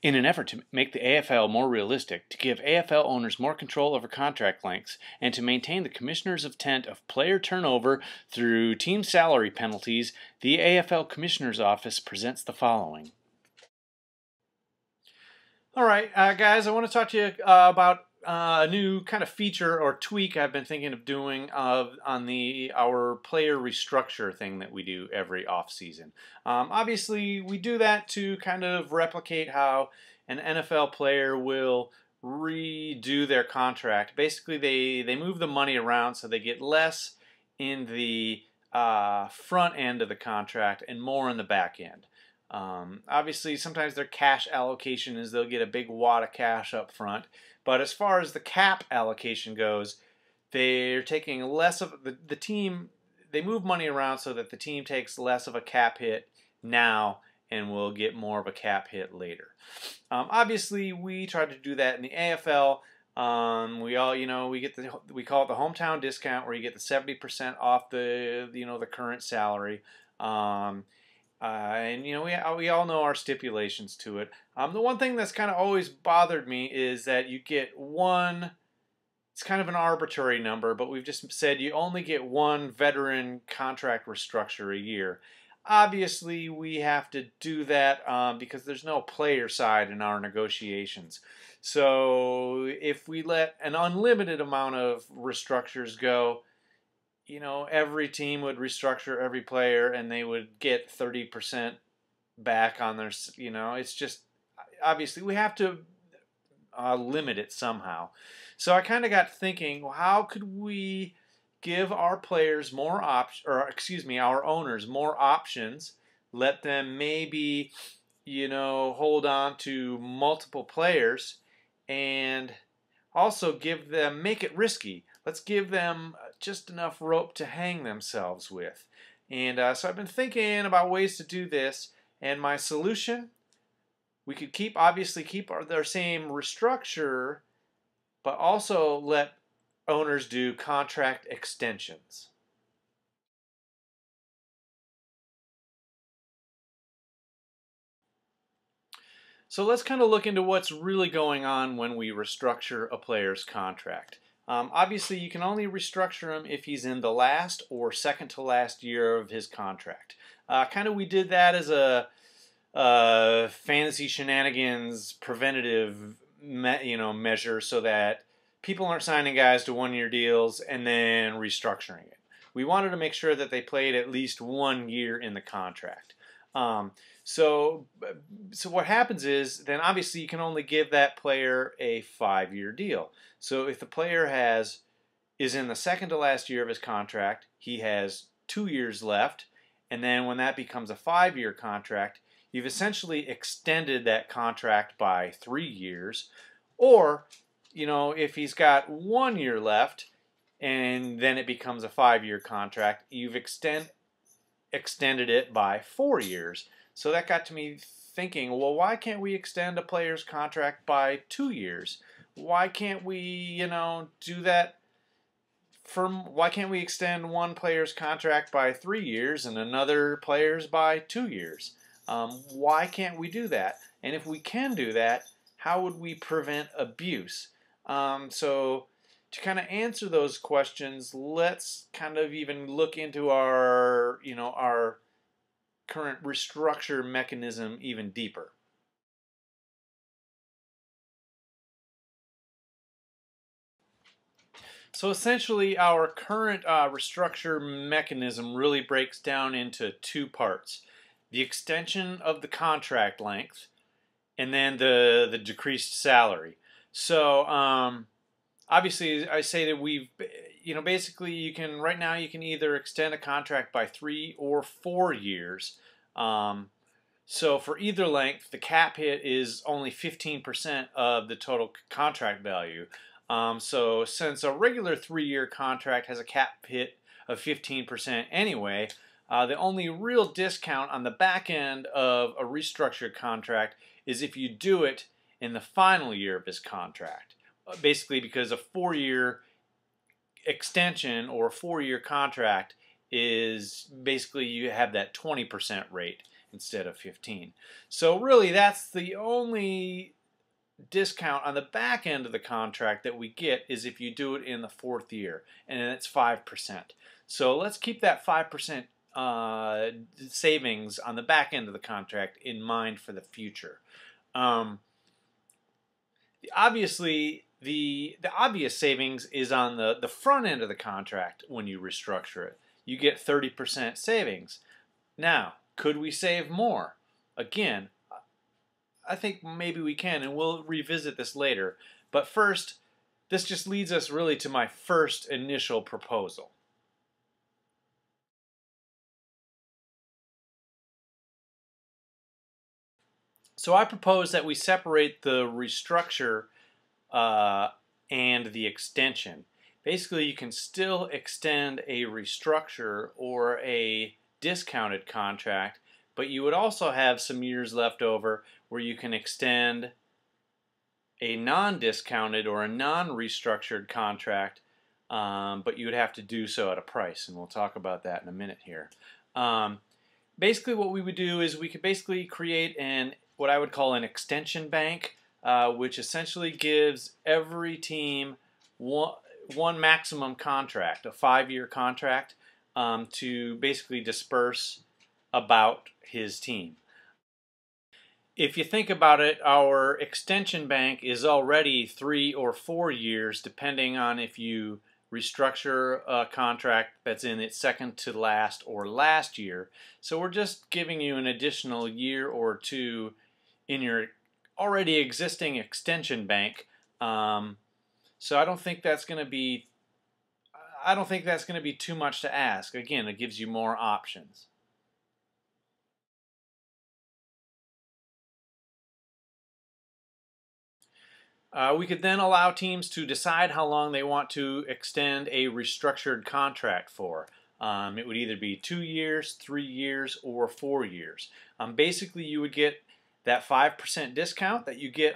In an effort to make the AFL more realistic, to give AFL owners more control over contract lengths, and to maintain the commissioner's intent of player turnover through team salary penalties, the AFL Commissioner's Office presents the following. Alright, guys, I want to talk to you about a new kind of feature or tweak I've been thinking of doing on our player restructure thing that we do every off season. Obviously, we do that to kind of replicate how an NFL player will redo their contract. Basically, they move the money around so they get less in the front end of the contract and more in the back end. Obviously, sometimes their cash allocation is they'll get a big wad of cash up front, but as far as the cap allocation goes, they're taking less of the team. They move money around so that the team takes less of a cap hit now and will get more of a cap hit later. Obviously, we try to do that in the AFL. We all, we call it the hometown discount, where you get the 70% off the current salary. And we all know our stipulations to it. The one thing that's kind of always bothered me is that you get one. It's kind of an arbitrary number, but we've just said you only get one veteran contract restructure a year. Obviously, we have to do that because there's no player side in our negotiations. So if we let an unlimited amount of restructures go, every team would restructure every player and they would get 30% back on their, it's just, obviously we have to limit it somehow. So I kind of got thinking, well, how could we give our players more our owners more options, let them maybe, hold on to multiple players, and also make it risky. Let's give them just enough rope to hang themselves with. And so I've been thinking about ways to do this, and my solution, we could obviously keep their same restructure, but also let owners do contract extensions. So let's kind of look into what's really going on when we restructure a player's contract. Obviously, you can only restructure him if he's in the last or second to last year of his contract. We did that as a fantasy shenanigans preventative measure so that people aren't signing guys to one-year deals and then restructuring it. We wanted to make sure that they played at least 1 year in the contract. So what happens is, then obviously you can only give that player a 5-year deal. So if the player is in the second to last year of his contract, he has 2 years left, and then when that becomes a 5-year contract, you've essentially extended that contract by 3 years. Or, if he's got 1 year left, and then it becomes a 5-year contract, you've extended it by 4 years. So that got to me thinking, well, why can't we extend a player's contract by 2 years? Why can't we, do that? Why can't we extend one player's contract by 3 years and another player's by 2 years? Why can't we do that? And if we can do that, how would we prevent abuse? So to kind of answer those questions, let's kind of even look into our current restructure mechanism even deeper. So essentially, our current restructure mechanism really breaks down into 2 parts: the extension of the contract length, and then the decreased salary. So obviously, I say that basically right now you can either extend a contract by 3 or 4 years. So for either length, the cap hit is only 15% of the total contract value. So since a regular 3-year contract has a cap hit of 15% anyway, the only real discount on the back end of a restructured contract is if you do it in the final year of his contract. Basically, because a 4-year extension or a 4-year contract is basically you have that 20% rate. instead of 15. So really that's the only discount on the back end of the contract that we get is if you do it in the 4th year, and it's 5%. So let's keep that 5% savings on the back end of the contract in mind for the future. Obviously, the obvious savings is on the front end of the contract when you restructure it. You get 30% savings. Now, could we save more? Again, I think maybe we can, and we'll revisit this later. But first, this just leads us really to my first initial proposal. So I propose that we separate the restructure and the extension. Basically, you can still extend a restructure or a discounted contract, but you would also have some years left over where you can extend a non-discounted or a non-restructured contract, but you would have to do so at a price, and we'll talk about that in a minute here. Basically what we would do is we could basically create what I would call an extension bank, which essentially gives every team one maximum contract, a 5-year contract, to basically disperse about his team. If you think about it, our extension bank is already 3 or 4 years, depending on if you restructure a contract that's in its second to last or last year. So we're just giving you an additional year or 2 in your already existing extension bank. So I don't think that's going to be too much to ask. Again, it gives you more options. We could then allow teams to decide how long they want to extend a restructured contract for. It would either be 2 years, 3 years, or 4 years. Basically, you would get that 5% discount that you get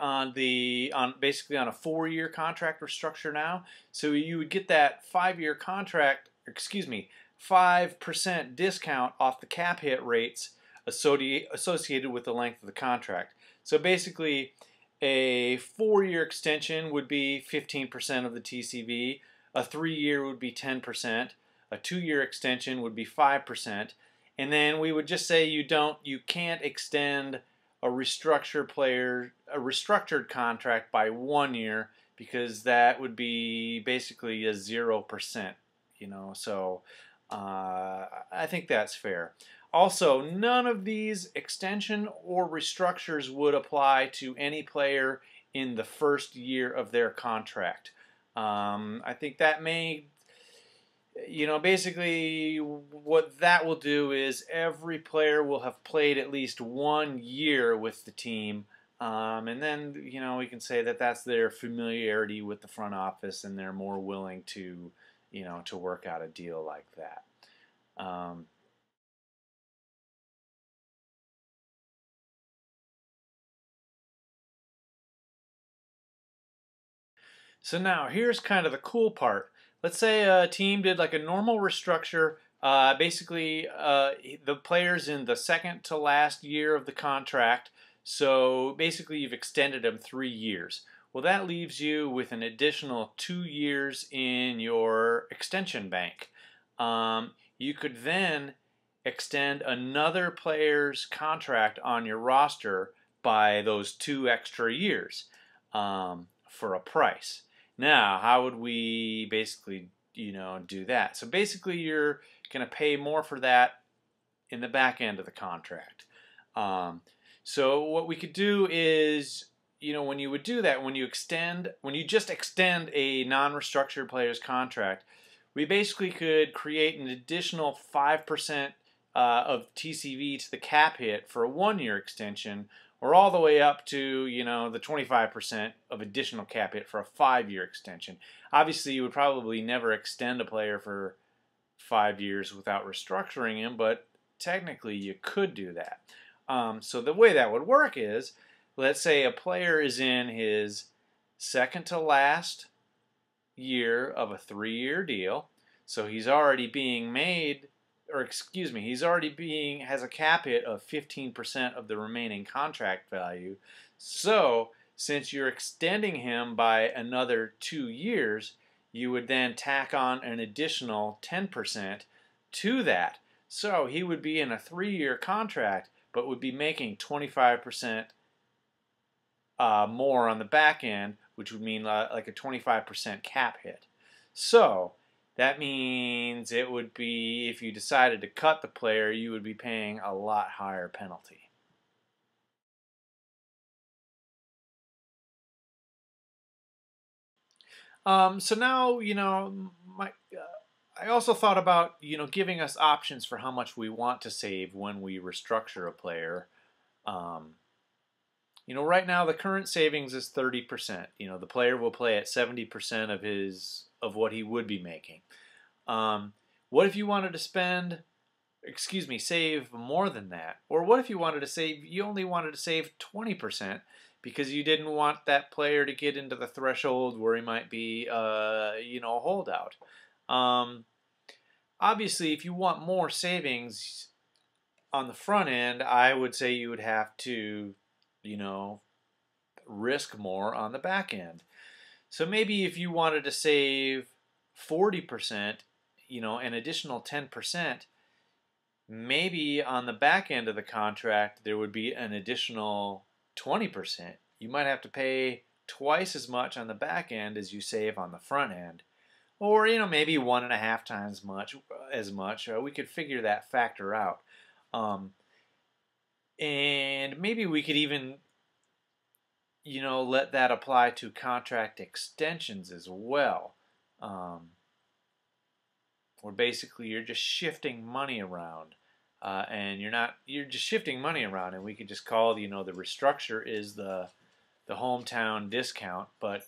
basically on a 4-year contract restructure now. So you would get that 5-year contract, 5% discount off the cap hit rates associated with the length of the contract. So basically, a 4-year extension would be 15% of the TCV, a 3-year would be 10%, a 2-year extension would be 5%, and then we would just say you can't extend a restructured contract by 1 year, because that would be basically a 0%, so I think that's fair. Also, none of these extension or restructures would apply to any player in the first year of their contract. I think that may, basically what that will do is every player will have played at least 1 year with the team, and then, we can say that that's their familiarity with the front office and they're more willing to, to work out a deal like that. So now here's kind of the cool part. Let's say a team did like a normal restructure. Basically, the player's in the second to last year of the contract. So basically, you've extended them 3 years. Well, that leaves you with an additional 2 years in your extension bank. You could then extend another player's contract on your roster by those 2 extra years for a price. Now, how would we basically, do that? So basically, you're going to pay more for that in the back end of the contract. So what we could do is, when you would do that, when you just extend a non-restructured player's contract, we basically could create an additional 5% of TCV to the cap hit for a 1-year extension, or all the way up to, the 25% of additional cap hit for a 5-year extension. Obviously, you would probably never extend a player for 5 years without restructuring him, but technically you could do that. So the way that would work is, let's say a player is in his second to last year of a 3-year deal, so he's already being or excuse me, he's already has a cap hit of 15% of the remaining contract value. So since you're extending him by another 2 years, you would then tack on an additional 10% to that. So he would be in a 3-year contract, but would be making 25% more on the back end, which would mean like a 25% cap hit. So that means it would be, if you decided to cut the player, you would be paying a lot higher penalty. So now, I also thought about, giving us options for how much we want to save when we restructure a player. Right now the current savings is 30%. The player will play at 70% of what he would be making. What if you wanted to save more than that? Or what if you only wanted to save 20% because you didn't want that player to get into the threshold where he might be, a holdout? Obviously, if you want more savings on the front end, I would say you would have to, risk more on the back end. So maybe if you wanted to save 40%, an additional 10%, maybe on the back end of the contract there would be an additional 20%. You might have to pay twice as much on the back end as you save on the front end. Or, maybe 1.5 times as much. We could figure that factor out. And maybe we could even, let that apply to contract extensions as well. Where basically you're just shifting money around. And you're just shifting money around, and we could just call, the restructure is the hometown discount. But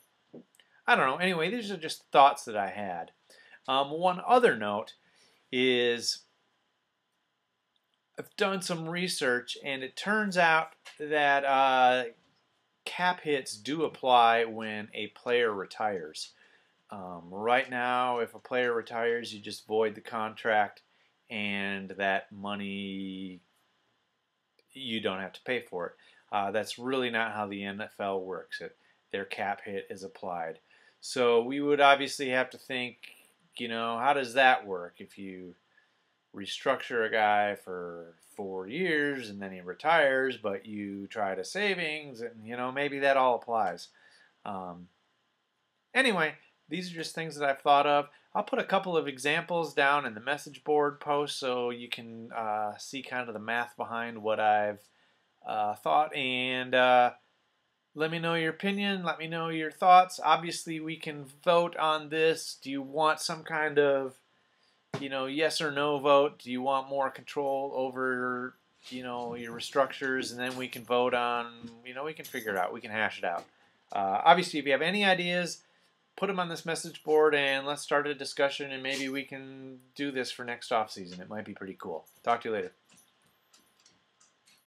I don't know. Anyway, these are just thoughts that I had. One other note is I've done some research, and it turns out that cap hits do apply when a player retires. Right now, if a player retires, you just void the contract, and that money, you don't have to pay for it. That's really not how the NFL works. Their cap hit is applied. So we would obviously have to think, how does that work if you restructure a guy for 4 years and then he retires, but you tried a savings, and maybe that all applies. Anyway, these are just things that I've thought of. I'll put a couple of examples down in the message board post so you can see kind of the math behind what I've thought, and let me know your opinion. Let me know your thoughts. Obviously, we can vote on this. Do you want some kind of, yes or no vote? Do you want more control over, your restructures? And then we can vote on, we can figure it out. We can hash it out. Obviously, if you have any ideas, put them on this message board and let's start a discussion, and maybe we can do this for next off season. It might be pretty cool. Talk to you later.